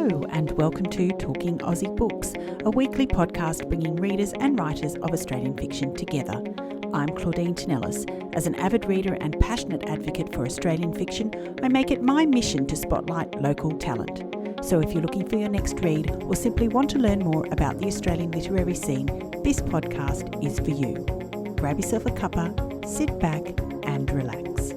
Hello and welcome to Talking Aussie Books, a weekly podcast bringing readers and writers of Australian fiction together. I'm Claudine Tinellis. As an avid reader and passionate advocate for Australian fiction, I make it my mission to spotlight local talent. So if you're looking for your next read or simply want to learn more about the Australian literary scene, this podcast is for you. Grab yourself a cuppa, sit back and relax.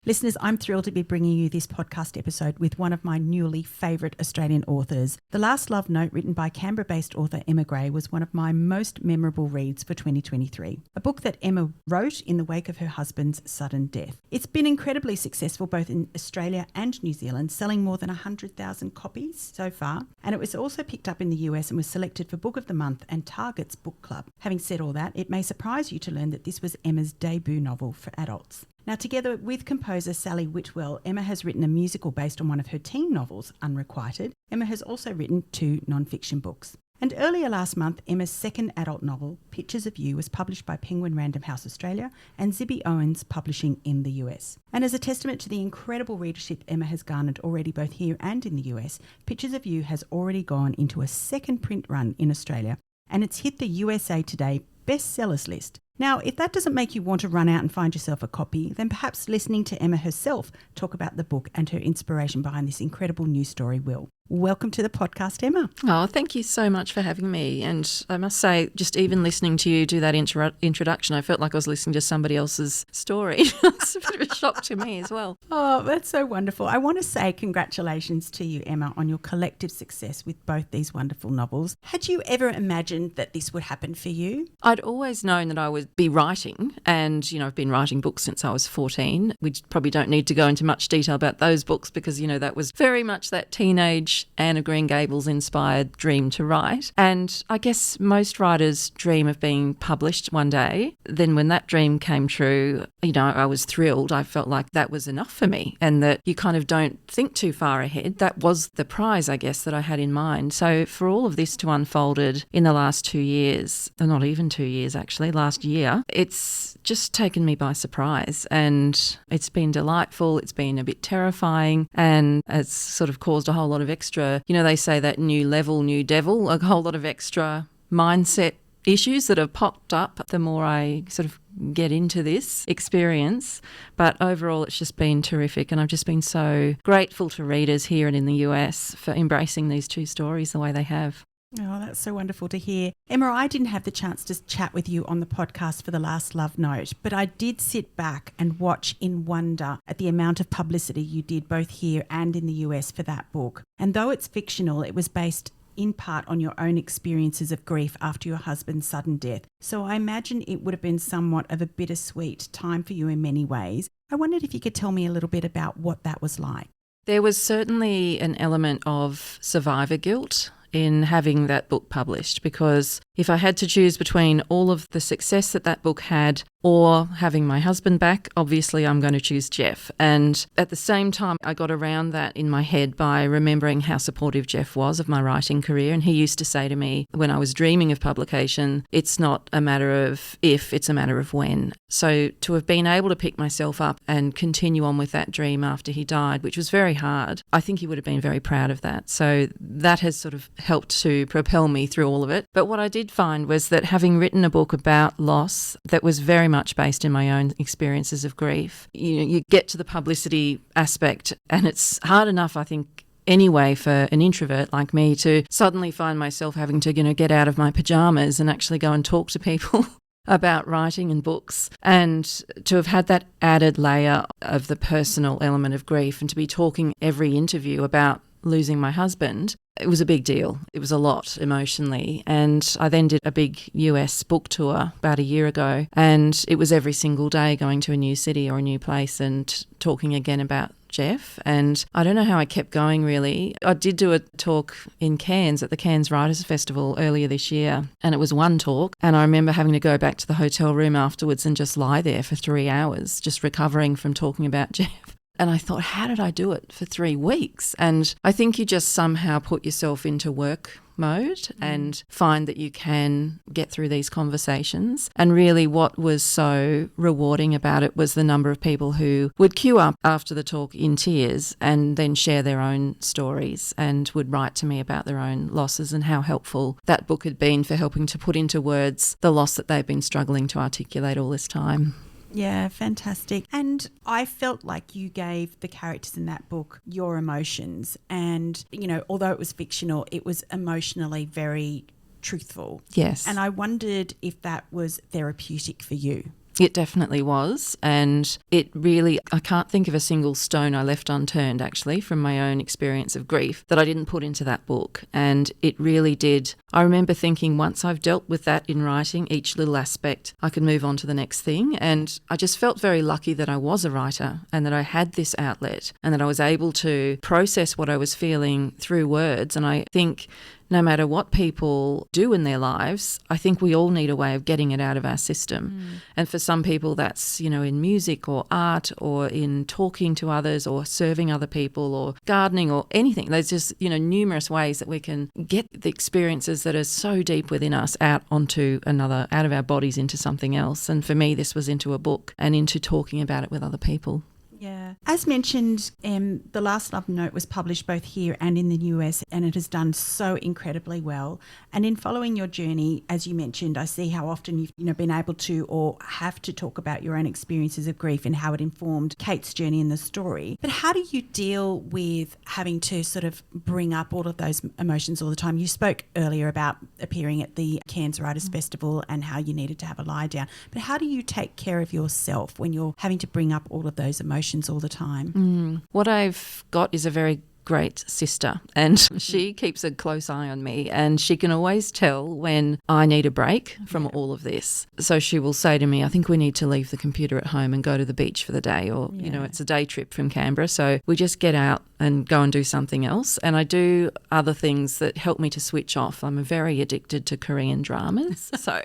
Listeners, I'm thrilled to be bringing you this podcast episode with one of my newly favourite Australian authors. The Last Love Note, written by Canberra-based author Emma Gray, was one of my most memorable reads for 2023. A book that Emma wrote in the wake of her husband's sudden death. It's been incredibly successful both in Australia and New Zealand, selling more than 100,000 copies so far. And it was also picked up in the US and was selected for Book of the Month and Target's Book Club. Having said all that, it may surprise you to learn that this was Emma's debut novel for adults. Now, together with composer Sally Whitwell, Emma has written a musical based on one of her teen novels, Unrequited. Emma has also written 2 non-fiction books. And earlier last month, Emma's second adult novel, Pictures of You, was published by Penguin Random House Australia and Zibby Owens Publishing in the US. And as a testament to the incredible readership Emma has garnered already both here and in the US, Pictures of You has already gone into a second print run in Australia, and it's hit the USA Today bestsellers list. Now, if that doesn't make you want to run out and find yourself a copy, then perhaps listening to Emma herself talk about the book and her inspiration behind this incredible news story will. Welcome to the podcast, Emma. Oh, thank you so much for having me. And I must say, just even listening to you do that introduction, I felt like I was listening to somebody else's story. It's a bit of a shock to me as well. Oh, that's so wonderful. I want to say congratulations to you, Emma, on your collective success with both these wonderful novels. Had you ever imagined that this would happen for you? I'd always known that I would be writing, and, I've been writing books since I was 14. We probably don't need to go into much detail about those books because, that was very much that teenage Anne of Green Gables inspired dream to write. And I guess most writers dream of being published one day. Then when that dream came true, I was thrilled. I felt like that was enough for me and that you kind of don't think too far ahead. That was the prize, I guess, that I had in mind. So for all of this to unfolded in the last 2 years, or not even 2 years actually, last year, it's just taken me by surprise, and it's been delightful. It's been a bit terrifying, and it's sort of caused a whole lot of extra, they say that new level, new devil, a whole lot of extra mindset issues that have popped up the more I sort of get into this experience. But overall, it's just been terrific, and I've just been so grateful to readers here and in the US for embracing these 2 stories the way they have. Oh, that's so wonderful to hear. Emma, I didn't have the chance to chat with you on the podcast for The Last Love Note, but I did sit back and watch in wonder at the amount of publicity you did both here and in the US for that book. And though it's fictional, it was based in part on your own experiences of grief after your husband's sudden death. So I imagine it would have been somewhat of a bittersweet time for you in many ways. I wondered if you could tell me a little bit about what that was like. There was certainly an element of survivor guilt in having that book published, because if I had to choose between all of the success that book had or having my husband back, obviously I'm going to choose Jeff. And at the same time, I got around that in my head by remembering how supportive Jeff was of my writing career. And he used to say to me when I was dreaming of publication, it's not a matter of if, it's a matter of when. So to have been able to pick myself up and continue on with that dream after he died, which was very hard, I think he would have been very proud of that. So that has sort of helped to propel me through all of it. But what I did find was that having written a book about loss that was very much based in my own experiences of grief, you get to the publicity aspect, and it's hard enough, I think, anyway, for an introvert like me to suddenly find myself having to, get out of my pajamas and actually go and talk to people about writing and books, and to have had that added layer of the personal element of grief and to be talking every interview about losing my husband. It was a big deal. It was a lot emotionally. And I then did a big US book tour about a year ago, and it was every single day going to a new city or a new place and talking again about Jeff. And I don't know how I kept going, really. I did do a talk in Cairns at the Cairns Writers Festival earlier this year, and it was one talk, and I remember having to go back to the hotel room afterwards and just lie there for 3 hours, just recovering from talking about Jeff. And I thought, how did I do it for 3 weeks? And I think you just somehow put yourself into work mode and find that you can get through these conversations. And really what was so rewarding about it was the number of people who would queue up after the talk in tears and then share their own stories and would write to me about their own losses and how helpful that book had been for helping to put into words the loss that they've been struggling to articulate all this time. Yeah, fantastic. And I felt like you gave the characters in that book your emotions. And, you know, although it was fictional, it was emotionally very truthful. Yes. And I wondered if that was therapeutic for you. It definitely was, and it really, I can't think of a single stone I left unturned, actually, from my own experience of grief that I didn't put into that book, and it really did. I remember thinking once I've dealt with that in writing, each little aspect, I could move on to the next thing, and I just felt very lucky that I was a writer and that I had this outlet and that I was able to process what I was feeling through words, and I think no matter what people do in their lives, I think we all need a way of getting it out of our system. And for some people, that's, you know, in music or art or in talking to others or serving other people or gardening or anything. There's just, you know, numerous ways that we can get the experiences that are so deep within us out onto another, out of our bodies into something else. And for me, this was into a book and into talking about it with other people. Yeah. As mentioned, The Last Love Note was published both here and in the US, and it has done so incredibly well. And in following your journey, as you mentioned, I see how often you've been able to or have to talk about your own experiences of grief and how it informed Kate's journey in the story. But how do you deal with having to sort of bring up all of those emotions all the time? You spoke earlier about appearing at the Cairns Writers Festival and how you needed to have a lie down. But how do you take care of yourself when you're having to bring up all of those emotions all the time? What I've got is a very great sister, and she keeps a close eye on me, and she can always tell when I need a break from all of this. So she will say to me, I think we need to leave the computer at home and go to the beach for the day, or you know, it's a day trip from Canberra, so we just get out and go and do something else. And I do other things that help me to switch off. I'm very addicted to Korean dramas, so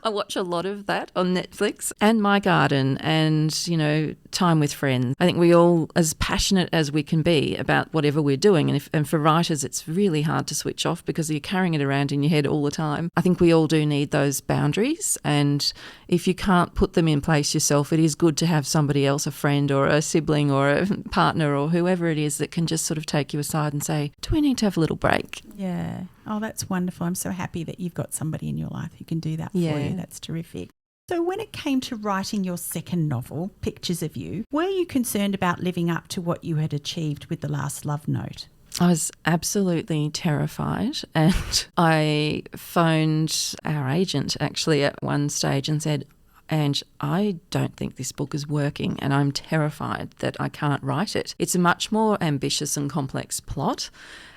I watch a lot of that on Netflix, and my garden, and, you know, time with friends. I think we all, as passionate as we can be about whatever we're doing, and for writers it's really hard to switch off because you're carrying it around in your head all the time. I think we all do need those boundaries, and if you can't put them in place yourself, it is good to have somebody else, a friend or a sibling or a partner or whoever it is, that can just sort of take you aside and say, do we need to have a little break? Yeah. Oh, that's wonderful. I'm so happy that you've got somebody in your life who can do that for you. That's terrific. So when it came to writing your second novel, Pictures of You, were you concerned about living up to what you had achieved with The Last Love Note? I was absolutely terrified, and I phoned our agent actually at one stage and said, Ange, I don't think this book is working, and I'm terrified that I can't write it. It's a much more ambitious and complex plot,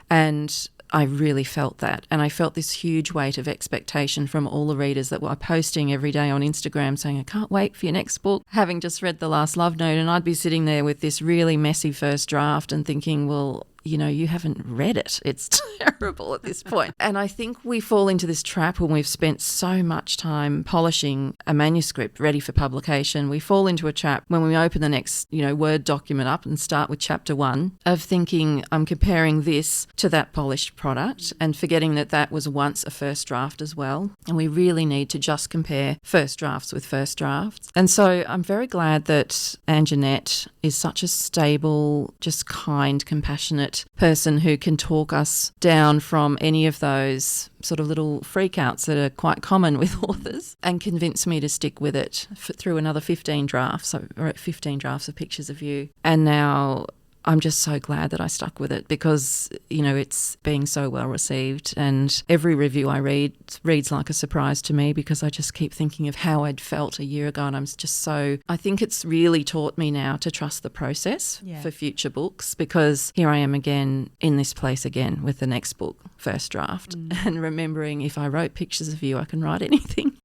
and I really felt that. And I felt this huge weight of expectation from all the readers that were posting every day on Instagram saying, I can't wait for your next book, having just read The Last Love Note. And I'd be sitting there with this really messy first draft and thinking, well, you know, you haven't read it. It's terrible at this point. And I think we fall into this trap when we've spent so much time polishing a manuscript ready for publication. We fall into a trap when we open the next, you know, Word document up and start with chapter 1 of thinking, I'm comparing this to that polished product, and forgetting that that was once a first draft as well. And we really need to just compare first drafts with first drafts. And so I'm very glad that Anjanette is such a stable, just kind, compassionate person who can talk us down from any of those sort of little freakouts that are quite common with authors, and convince me to stick with it through another 15 drafts. So we're at 15 drafts of Pictures of You. And now I'm just so glad that I stuck with it because, you know, it's being so well received, and every review I reads like a surprise to me because I just keep thinking of how I'd felt a year ago, and I'm just so, I think it's really taught me now to trust the process for future books, because here I am again in this place again with the next book, first draft, and remembering if I wrote Pictures of You, I can write anything.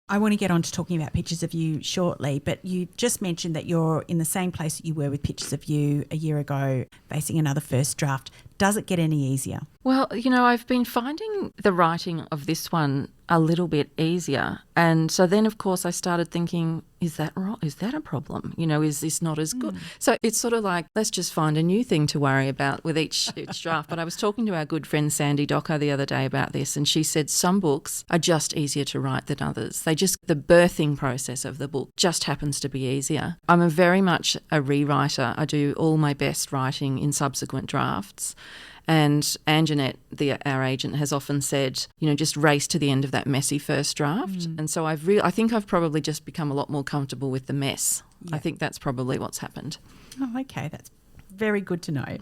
I want to get on to talking about Pictures of You shortly, but you just mentioned that you're in the same place that you were with Pictures of You a year ago, facing another first draft. does it get any easier? Well, I've been finding the writing of this one a little bit easier. And so then, of course, I started thinking, is that wrong? Is that a problem? Is this not as good? So it's sort of like, let's just find a new thing to worry about with each draft. But I was talking to our good friend Sandy Docker the other day about this, and she said some books are just easier to write than others. The birthing process of the book just happens to be easier. I'm very much a rewriter. I do all my best writing in subsequent drafts. And Anjanette, our agent, has often said, just race to the end of that messy first draft. And so I think I've probably just become a lot more comfortable with the mess. Yeah. I think that's probably what's happened. Oh, okay. That's very good to know.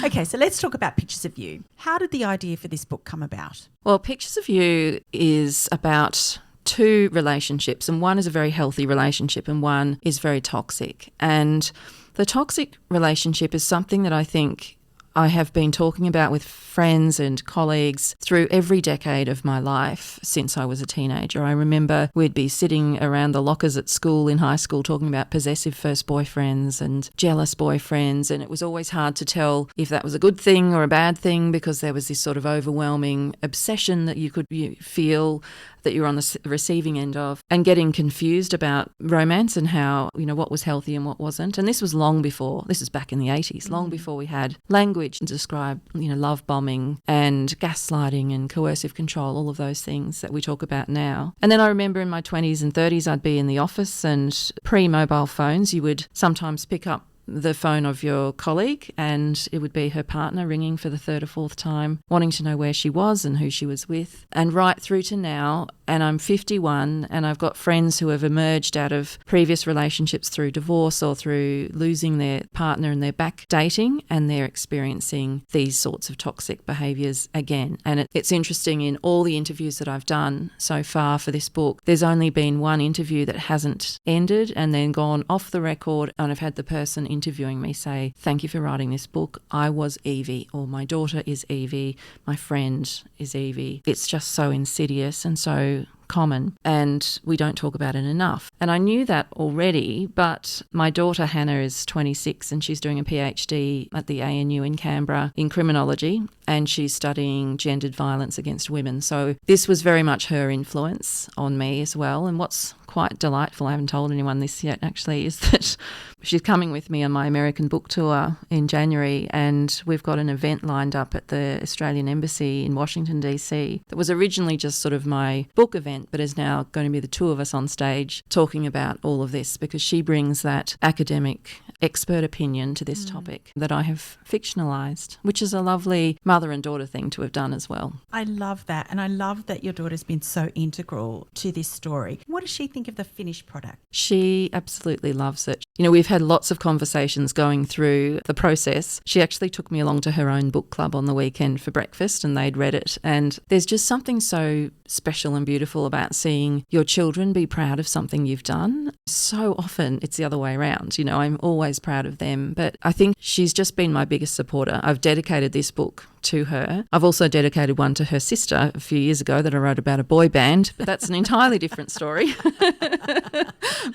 Okay, so let's talk about Pictures of You. How did the idea for this book come about? Well, Pictures of You is about two relationships, and one is a very healthy relationship and one is very toxic. And the toxic relationship is something that I think I have been talking about with friends and colleagues through every decade of my life since I was a teenager. I remember we'd be sitting around the lockers at school in high school talking about possessive first boyfriends and jealous boyfriends, and it was always hard to tell if that was a good thing or a bad thing because there was this sort of overwhelming obsession that you could feel that you're on the receiving end of, and getting confused about romance and how, what was healthy and what wasn't. And this was this was back in the 80s, long before we had language to describe, love bombing and gaslighting and coercive control, all of those things that we talk about now. And then I remember in my 20s and 30s, I'd be in the office, and pre-mobile phones, you would sometimes pick up the phone of your colleague and it would be her partner ringing for the third or fourth time, wanting to know where she was and who she was with. And right through to now, and I'm 51, and I've got friends who have emerged out of previous relationships through divorce or through losing their partner, and they're back dating and they're experiencing these sorts of toxic behaviours again. And it's interesting, in all the interviews that I've done so far for this book, there's only been one interview that hasn't ended and then gone off the record, and I've had the person interviewing me say, "Thank you for writing this book. I was Evie," or "My daughter is Evie, my friend is Evie." It's just so insidious and so common, and we don't talk about it enough. And I knew that already, but my daughter Hannah is 26 and she's doing a PhD at the ANU in Canberra in criminology, and she's studying gendered violence against women. So this was very much her influence on me as well. And what's quite delightful, I haven't told anyone this yet actually, is that she's coming with me on my American book tour in January, and we've got an event lined up at the Australian Embassy in Washington DC that was originally just sort of my book event, but is now going to be the two of us on stage talking about all of this, because she brings that academic expert opinion to this topic that I have fictionalised, which is a lovely mother and daughter thing to have done as well. I love that, and I love that your daughter's been so integral to this story. What does she think of the finished product? She absolutely loves it. We've had lots of conversations going through the process. She actually took me along to her own book club on the weekend for breakfast, and they'd read it. And there's just something so special and beautiful about seeing your children be proud of something you've done. So often it's the other way around. I'm always proud of them. But I think she's just been my biggest supporter. I've dedicated this book to her. I've also dedicated one to her sister a few years ago that I wrote about a boy band, but that's an entirely different story.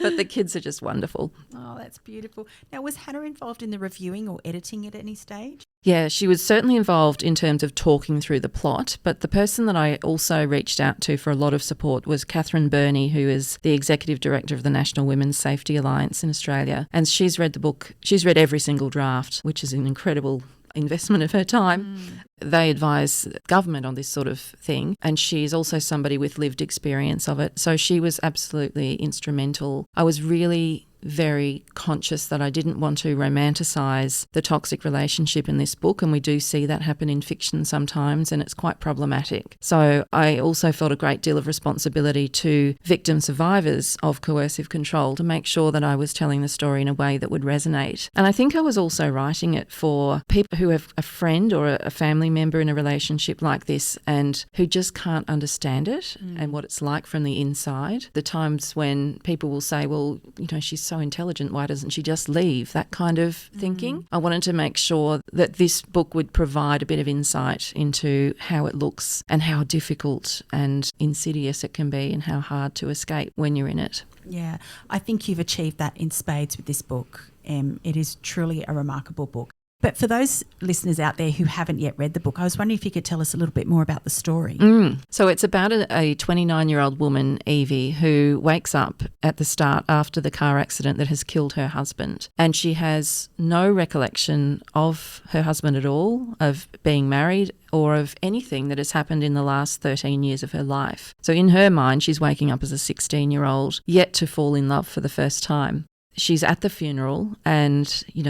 But the kids are just wonderful. Oh, that's beautiful. Now, was Hannah involved in the reviewing or editing at any stage? Yeah, she was certainly involved in terms of talking through the plot, but the person that I also reached out to for a lot of support was Catherine Burney, who is the Executive Director of the National Women's Safety Alliance in Australia. And she's read the book. She's read every single draft, which is an incredible investment of her time. They advise government on this sort of thing, and she's also somebody with lived experience of it. So she was absolutely instrumental. I was really very conscious that I didn't want to romanticise the toxic relationship in this book, and we do see that happen in fiction sometimes, and it's quite problematic. So I also felt a great deal of responsibility to victim survivors of coercive control to make sure that I was telling the story in a way that would resonate. And I think I was also writing it for people who have a friend or a family member in a relationship like this and who just can't understand it and what it's like from the inside. The times when people will say, well, she's so intelligent, why doesn't she just leave? That kind of thinking. I wanted to make sure that this book would provide a bit of insight into how it looks and how difficult and insidious it can be and how hard to escape when you're in it. Yeah, I think you've achieved that in spades with this book. It is truly a remarkable book. But for those listeners out there who haven't yet read the book, I was wondering if you could tell us a little bit more about the story. So it's about a 29-year-old woman, Evie, who wakes up at the start after the car accident that has killed her husband. And she has no recollection of her husband at all, of being married, or of anything that has happened in the last 13 years of her life. So in her mind, she's waking up as a 16-year-old, yet to fall in love for the first time. She's at the funeral and,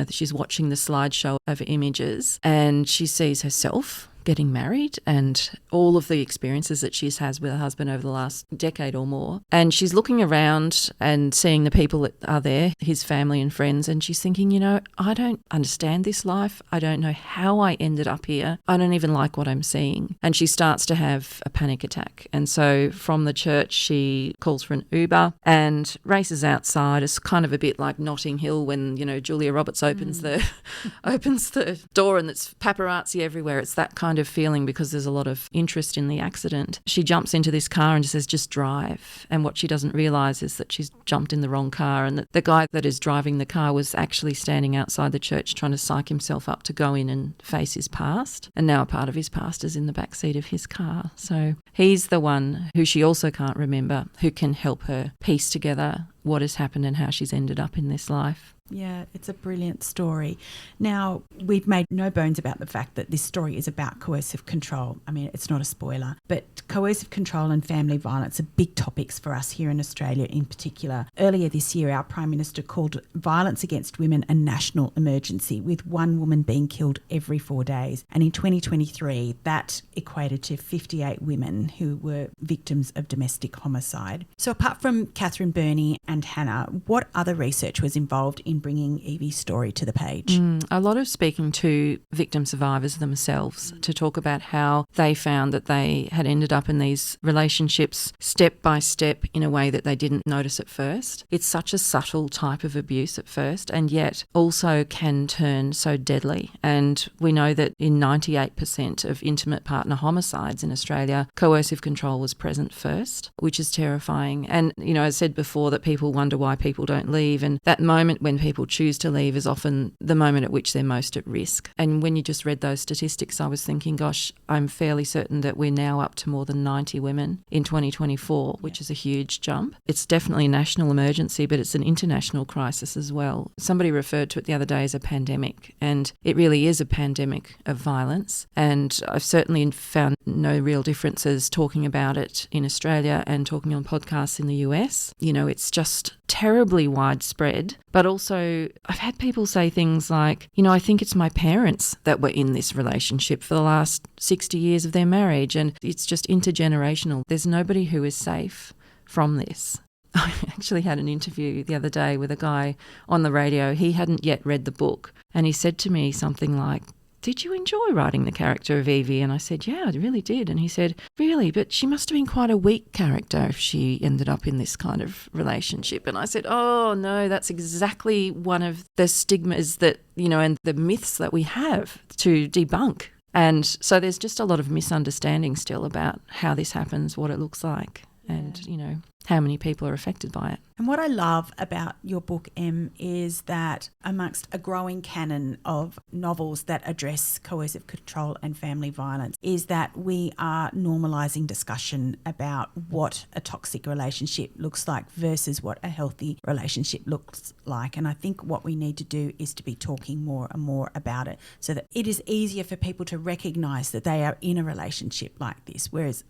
she's watching the slideshow of images and she sees herself getting married and all of the experiences that she's had with her husband over the last decade or more. And she's looking around and seeing the people that are there, his family and friends, and she's thinking, I don't understand this life. I don't know how I ended up here. I don't even like what I'm seeing. And she starts to have a panic attack. And so from the church, she calls for an Uber and races outside. It's kind of a bit like Notting Hill when, Julia Roberts opens the door and it's paparazzi everywhere. It's that kind of feeling because there's a lot of interest in the accident. She jumps into this car and says, just drive. And what she doesn't realise is that she's jumped in the wrong car and that the guy that is driving the car was actually standing outside the church trying to psych himself up to go in and face his past. And now a part of his past is in the backseat of his car. So he's the one who she also can't remember, who can help her piece together what has happened and how she's ended up in this life. Yeah, it's a brilliant story. Now, we've made no bones about the fact that this story is about coercive control. I mean, it's not a spoiler, but coercive control and family violence are big topics for us here in Australia in particular. Earlier this year, our Prime Minister called violence against women a national emergency, with one woman being killed every 4 days. And in 2023, that equated to 58 women who were victims of domestic homicide. So apart from Catherine Burney and Hannah, what other research was involved in bringing Evie's story to the page? A lot of speaking to victim survivors themselves to talk about how they found that they had ended up in these relationships step by step in a way that they didn't notice at first. It's such a subtle type of abuse at first and yet also can turn so deadly. And we know that in 98% of intimate partner homicides in Australia, coercive control was present first, which is terrifying. And, I said before that people wonder why people don't leave, and that moment when people choose to leave is often the moment at which they're most at risk. And when you just read those statistics, I was thinking, gosh, I'm fairly certain that we're now up to more than 90 women in 2024, which is a huge jump. It's definitely a national emergency, but it's an international crisis as well. Somebody referred to it the other day as a pandemic, and it really is a pandemic of violence. And I've certainly found no real differences talking about it in Australia and talking on podcasts in the US. It's just terribly widespread, but also I've had people say things like, I think it's my parents that were in this relationship for the last 60 years of their marriage, and it's just intergenerational. There's nobody who is safe from this. I actually had an interview the other day with a guy on the radio. He hadn't yet read the book, and he said to me something like, did you enjoy writing the character of Evie? And I said, yeah, I really did. And he said, really? But she must have been quite a weak character if she ended up in this kind of relationship. And I said, oh, no, that's exactly one of the stigmas that, and the myths that we have to debunk. And so there's just a lot of misunderstanding still about how this happens, what it looks like, and, how many people are affected by it. And what I love about your book, Em, is that amongst a growing canon of novels that address coercive control and family violence is that we are normalising discussion about what a toxic relationship looks like versus what a healthy relationship looks like. And I think what we need to do is to be talking more and more about it so that it is easier for people to recognise that they are in a relationship like this, whereas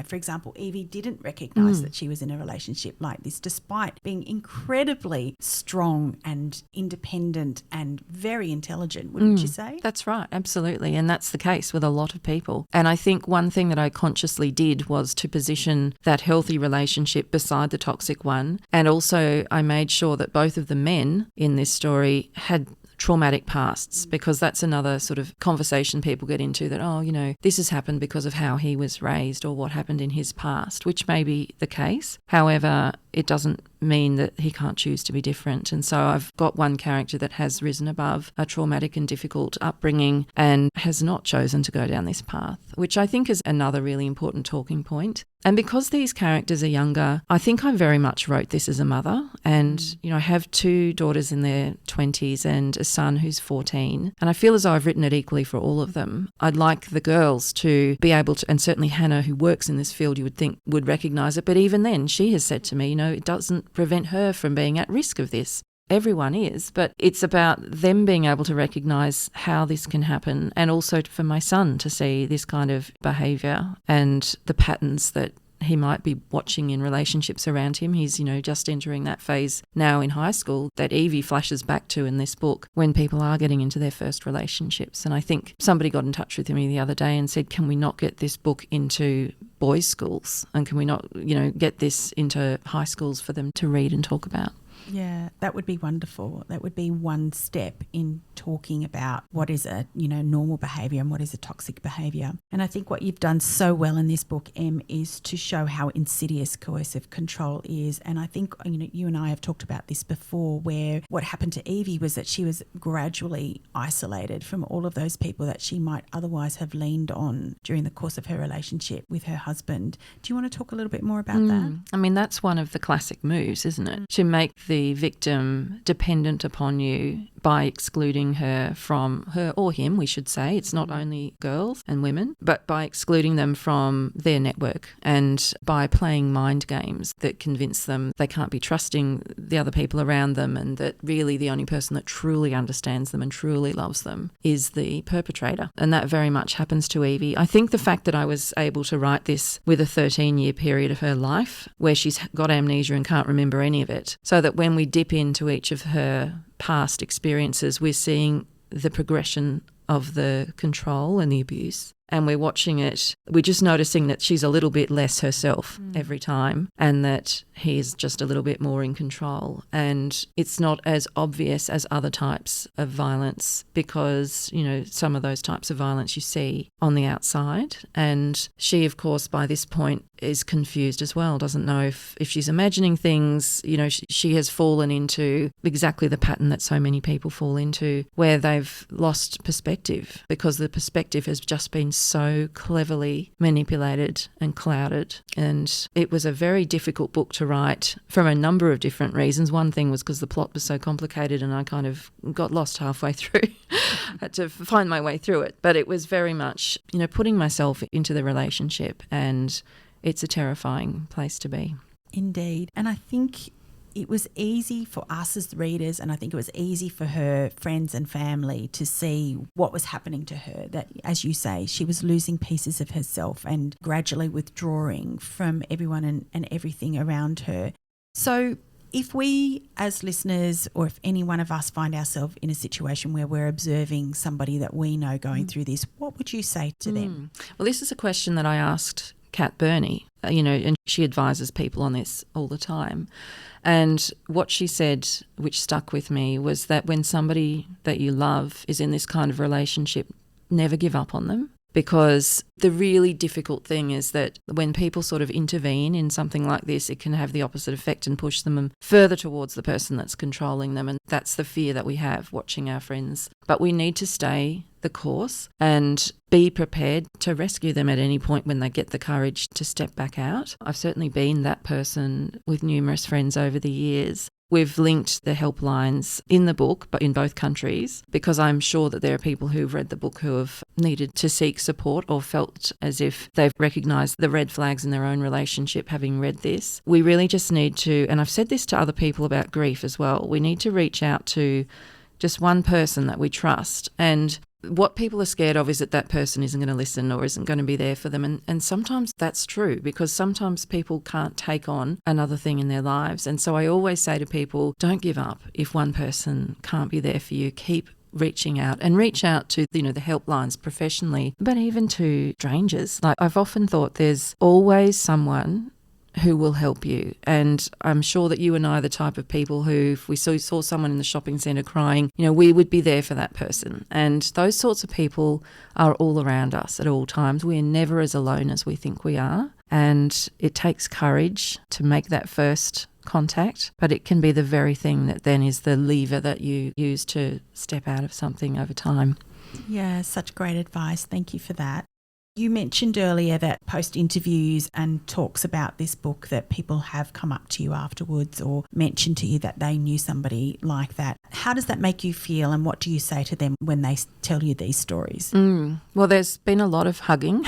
for example, Evie didn't recognise that she was in a relationship like this, despite being incredibly strong and independent and very intelligent, wouldn't you say? That's right, absolutely. And that's the case with a lot of people. And I think one thing that I consciously did was to position that healthy relationship beside the toxic one. And also I made sure that both of the men in this story had traumatic pasts, because that's another sort of conversation people get into, that, this has happened because of how he was raised or what happened in his past, which may be the case. However, it doesn't mean that he can't choose to be different. And so I've got one character that has risen above a traumatic and difficult upbringing and has not chosen to go down this path, which I think is another really important talking point. And because these characters are younger, I think I very much wrote this as a mother. And, I have two daughters in their 20s, and son who's 14, and I feel as though I've written it equally for all of them. I'd like the girls to be able to, and certainly Hannah, who works in this field, you would think would recognise it, but even then she has said to me, it doesn't prevent her from being at risk of this. Everyone is, but it's about them being able to recognise how this can happen, and also for my son to see this kind of behaviour and the patterns that he might be watching in relationships around him. He's, just entering that phase now in high school that Evie flashes back to in this book when people are getting into their first relationships. And I think somebody got in touch with me the other day and said, can we not get this book into boys' schools? And can we not, get this into high schools for them to read and talk about? Yeah, that would be wonderful. That would be one step in talking about what is a, normal behaviour and what is a toxic behaviour. And I think what you've done so well in this book, Em, is to show how insidious coercive control is. And I think, you and I have talked about this before, where what happened to Evie was that she was gradually isolated from all of those people that she might otherwise have leaned on during the course of her relationship with her husband. Do you want to talk a little bit more about that? I mean, that's one of the classic moves, isn't it? To make the victim dependent upon you by excluding her from her, or him, we should say. It's not only girls and women, but by excluding them from their network and by playing mind games that convince them they can't be trusting the other people around them, and that really the only person that truly understands them and truly loves them is the perpetrator. And that very much happens to Evie. I think the fact that I was able to write this with a 13-year period of her life where she's got amnesia and can't remember any of it, so that when we dip into each of her past experiences, we're seeing the progression of the control and the abuse. And we're watching it, we're just noticing that she's a little bit less herself every time, and that he's just a little bit more in control. And it's not as obvious as other types of violence because, some of those types of violence you see on the outside. And she, of course, by this point is confused as well, doesn't know if she's imagining things. She has fallen into exactly the pattern that so many people fall into, where they've lost perspective because the perspective has just been so cleverly manipulated and clouded. And it was a very difficult book to write from a number of different reasons. One thing was because the plot was so complicated and I kind of got lost halfway through. Had to find my way through it. But it was very much, putting myself into the relationship, and it's a terrifying place to be. Indeed. And I think it was easy for us as readers, and I think it was easy for her friends and family to see what was happening to her, that, as you say, she was losing pieces of herself and gradually withdrawing from everyone and everything around her. So if we as listeners, or if any one of us find ourselves in a situation where we're observing somebody that we know going through this, what would you say to them? Well, this is a question that I asked Kat Burney, and she advises people on this all the time. And what she said, which stuck with me, was that when somebody that you love is in this kind of relationship, never give up on them. Because the really difficult thing is that when people sort of intervene in something like this, it can have the opposite effect and push them further towards the person that's controlling them. And that's the fear that we have watching our friends. But we need to stay the course and be prepared to rescue them at any point when they get the courage to step back out. I've certainly been that person with numerous friends over the years. We've linked the helplines in the book, but in both countries, because I'm sure that there are people who've read the book who have needed to seek support or felt as if they've recognised the red flags in their own relationship having read this. We really just need to, and I've said this to other people about grief as well, we need to reach out to just one person that we trust. And what people are scared of is that that person isn't going to listen or isn't going to be there for them. And sometimes that's true, because sometimes people can't take on another thing in their lives. And so I always say to people, don't give up if one person can't be there for you. Keep reaching out, and reach out to, the helplines professionally, but even to strangers. Like, I've often thought there's always someone who will help you. And I'm sure that you and I are the type of people who, if we saw someone in the shopping centre crying, we would be there for that person. And those sorts of people are all around us at all times. We're never as alone as we think we are. And it takes courage to make that first contact, but it can be the very thing that then is the lever that you use to step out of something over time. Yeah, such great advice. Thank you for that. You mentioned earlier that post interviews and talks about this book that people have come up to you afterwards or mentioned to you that they knew somebody like that. How does that make you feel, and what do you say to them when they tell you these stories? Well, there's been a lot of hugging,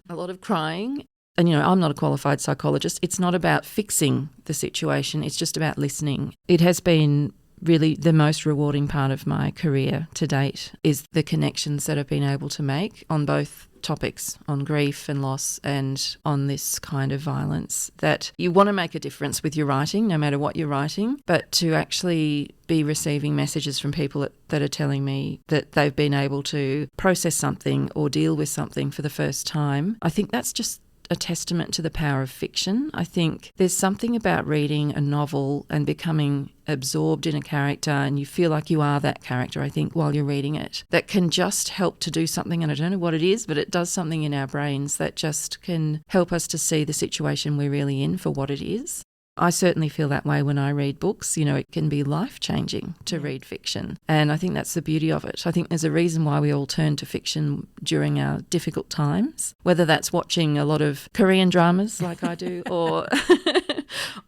a lot of crying. And, I'm not a qualified psychologist. It's not about fixing the situation. It's just about listening. It has been really the most rewarding part of my career to date is the connections that I've been able to make on both topics, on grief and loss and on this kind of violence, that you want to make a difference with your writing, no matter what you're writing, but to actually be receiving messages from people that are telling me that they've been able to process something or deal with something for the first time. I think that's just a testament to the power of fiction. I think there's something about reading a novel and becoming absorbed in a character, and you feel like you are that character, I think, while you're reading it, that can just help to do something, and I don't know what it is, but it does something in our brains that just can help us to see the situation we're really in for what it is. I certainly feel that way when I read books. It can be life-changing to read fiction. And I think that's the beauty of it. I think there's a reason why we all turn to fiction during our difficult times, whether that's watching a lot of Korean dramas like I do or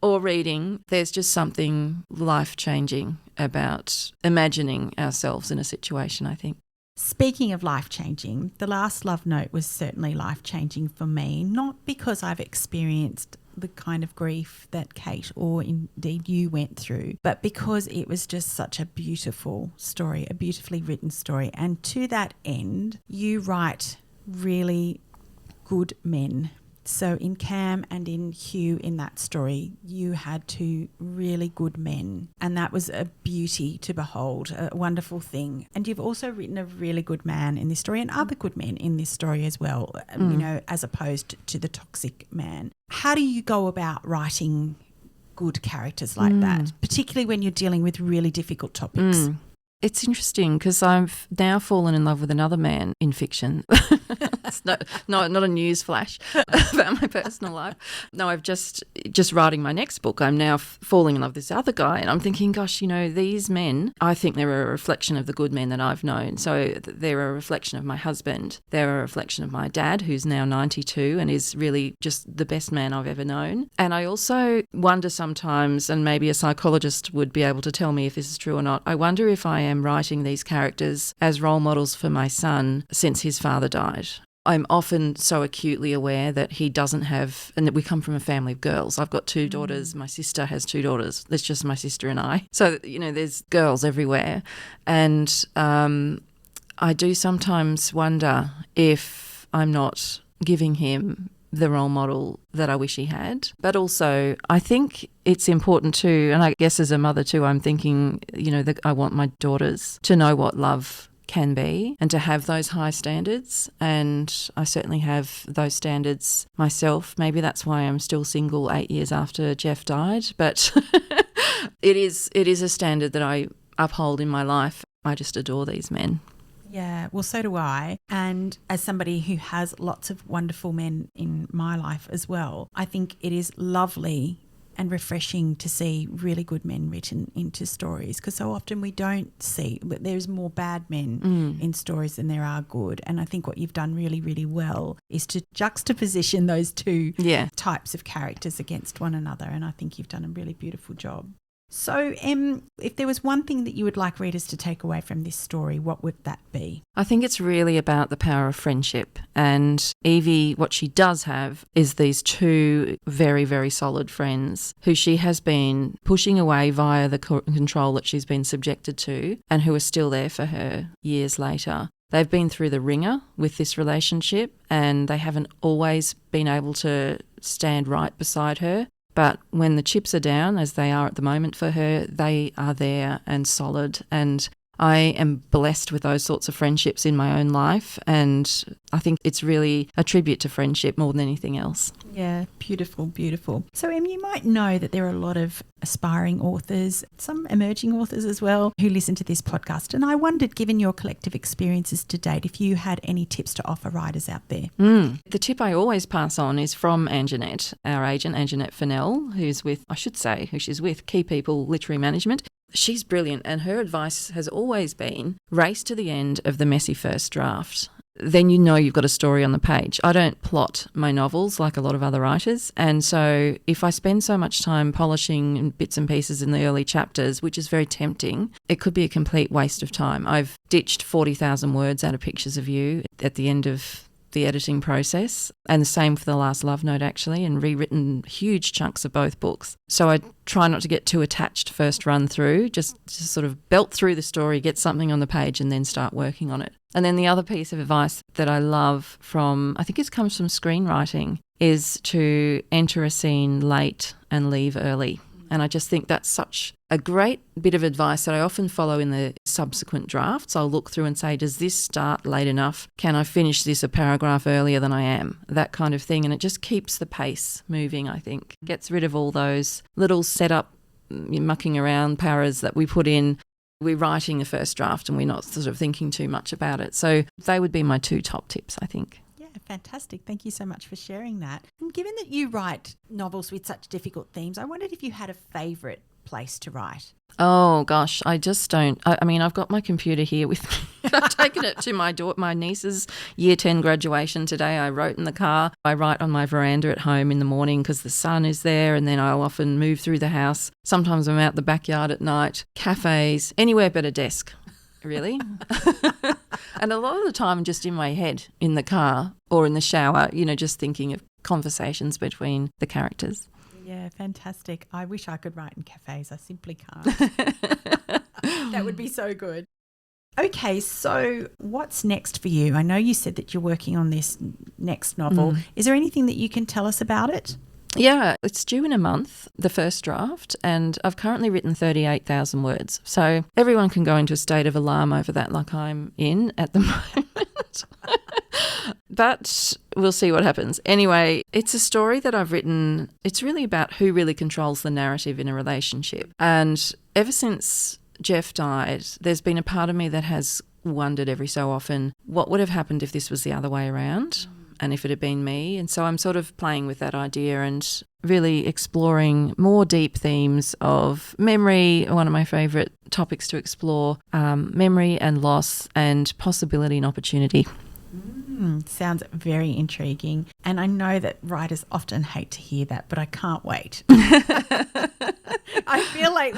or reading. There's just something life-changing about imagining ourselves in a situation, I think. Speaking of life-changing, The Last Love Note was certainly life-changing for me, not because I've experienced the kind of grief that Kate or indeed you went through, but because it was just such a beautiful story, a beautifully written story. And to that end, you write really good men. So in Cam and in Hugh in that story, you had two really good men, and that was a beauty to behold, a wonderful thing. And you've also written a really good man in this story and other good men in this story as well, as opposed to the toxic man. How do you go about writing good characters like that, particularly when you're dealing with really difficult topics? It's interesting because I've now fallen in love with another man in fiction. It's not a news flash about my personal life. No, I've just writing my next book, I'm now falling in love with this other guy, and I'm thinking, gosh, these men, I think they're a reflection of the good men that I've known. So they're a reflection of my husband. They're a reflection of my dad, who's now 92 and is really just the best man I've ever known. And I also wonder sometimes, and maybe a psychologist would be able to tell me if this is true or not, I wonder if I am writing these characters as role models for my son since his father died. I'm often so acutely aware that he doesn't have, and that we come from a family of girls. I've got two daughters. My sister has two daughters. It's just my sister and I. So, there's girls everywhere. And I do sometimes wonder if I'm not giving him the role model that I wish he had. But also, I think it's important too, and I guess as a mother too, I'm thinking, that I want my daughters to know what love can be and to have those high standards. And I certainly have those standards myself. Maybe that's why I'm still single 8 years after Jeff died. But it is a standard that I uphold in my life. I just adore these men. Yeah, well, so do I. And as somebody who has lots of wonderful men in my life as well, I think it is lovely and refreshing to see really good men written into stories, because so often we don't see, but there's more bad men in stories than there are good. And I think what you've done really, really well is to juxtaposition those two types of characters against one another. And I think you've done a really beautiful job. So, if there was one thing that you would like readers to take away from this story, what would that be? I think it's really about the power of friendship. And Evie, what she does have is these two very, very solid friends who she has been pushing away via the control that she's been subjected to, and who are still there for her years later. They've been through the ringer with this relationship, and they haven't always been able to stand right beside her. But when the chips are down, as they are at the moment for her, they are there and solid. And I am blessed with those sorts of friendships in my own life. And I think it's really a tribute to friendship more than anything else. Yeah, beautiful, beautiful. So, you might know that there are a lot of aspiring authors, some emerging authors as well, who listen to this podcast. And I wondered, given your collective experiences to date, if you had any tips to offer writers out there. The tip I always pass on is from Anjanette, our agent, Anjanette Fennell, who she's with, Key People Literary Management. She's brilliant, and her advice has always been race to the end of the messy first draft. then you know you've got a story on the page. I don't plot my novels like a lot of other writers. And so if I spend so much time polishing bits and pieces in the early chapters, which is very tempting, it could be a complete waste of time. I've ditched 40,000 words out of pictures of you at the end of the editing process, and the same for the last love note actually, and rewritten huge chunks of both books. So I try not to get too attached first run through, just sort of belt through the story, get something on the page and then start working on it. And then the other piece of advice that I love from, I think it comes from screenwriting, is to enter a scene late and leave early. And I just think that's such a great bit of advice that I often follow in the subsequent drafts. I'll look through and say, does this start late enough? Can I finish this a paragraph earlier than I am? That kind of thing. And it just keeps the pace moving, I think. Gets rid of all those little setup, mucking around paras that we put in. We're writing the first draft and we're not sort of thinking too much about it. So they would be my 2 top tips, I think. Fantastic. Thank you so much for sharing that. And given that you write novels with such difficult themes, I wondered if you had a favourite place to write. Oh, gosh, I just don't. I mean, I've got my computer here with me. I've taken it to my niece's year 10 graduation today. I wrote in the car. I write on my veranda at home in the morning because the sun is there, and then I'll often move through the house. Sometimes I'm out the backyard at night, cafes, anywhere but a desk. Really? And a lot of the time I'm just in my head in the car or in the shower, just thinking of conversations between the characters. Yeah, fantastic. I wish I could write in cafes. I simply can't. That would be so good. Okay, so what's next for you? I know you said that you're working on this next novel. Is there anything that you can tell us about it? Yeah, it's due in a month, the first draft, and I've currently written 38,000 words. So everyone can go into a state of alarm over that like I'm in at the moment. But we'll see what happens. Anyway, it's a story that I've written. It's really about who really controls the narrative in a relationship. And ever since Jeff died, there's been a part of me that has wondered every so often, what would have happened if this was the other way around? And if it had been me. And so I'm sort of playing with that idea and really exploring more deep themes of memory, one of my favourite topics to explore, memory and loss and possibility and opportunity. Sounds very intriguing. And I know that writers often hate to hear that, but I can't wait. I feel like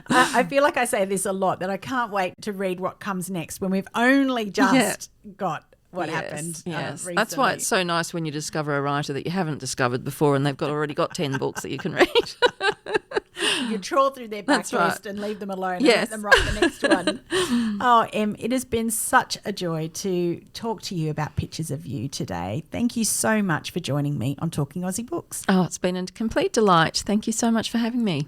I feel like I say this a lot, that I can't wait to read what comes next when we've only just got what happened. Yes, recently. That's why it's so nice when you discover a writer that you haven't discovered before and they've already got 10 books that you can read. You trawl through their backlist and leave them alone and let them write the next one. Oh, Em, it has been such a joy to talk to you about pictures of you today. Thank you so much for joining me on Talking Aussie Books. Oh, it's been a complete delight. Thank you so much for having me.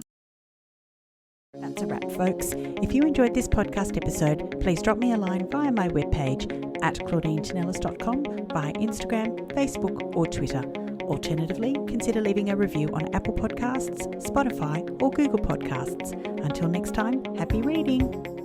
That's a wrap, folks. If you enjoyed this podcast episode, please drop me a line via my webpage at claudinetinellis.com, via Instagram, Facebook or Twitter. Alternatively, consider leaving a review on Apple Podcasts, Spotify or Google Podcasts. Until next time, happy reading.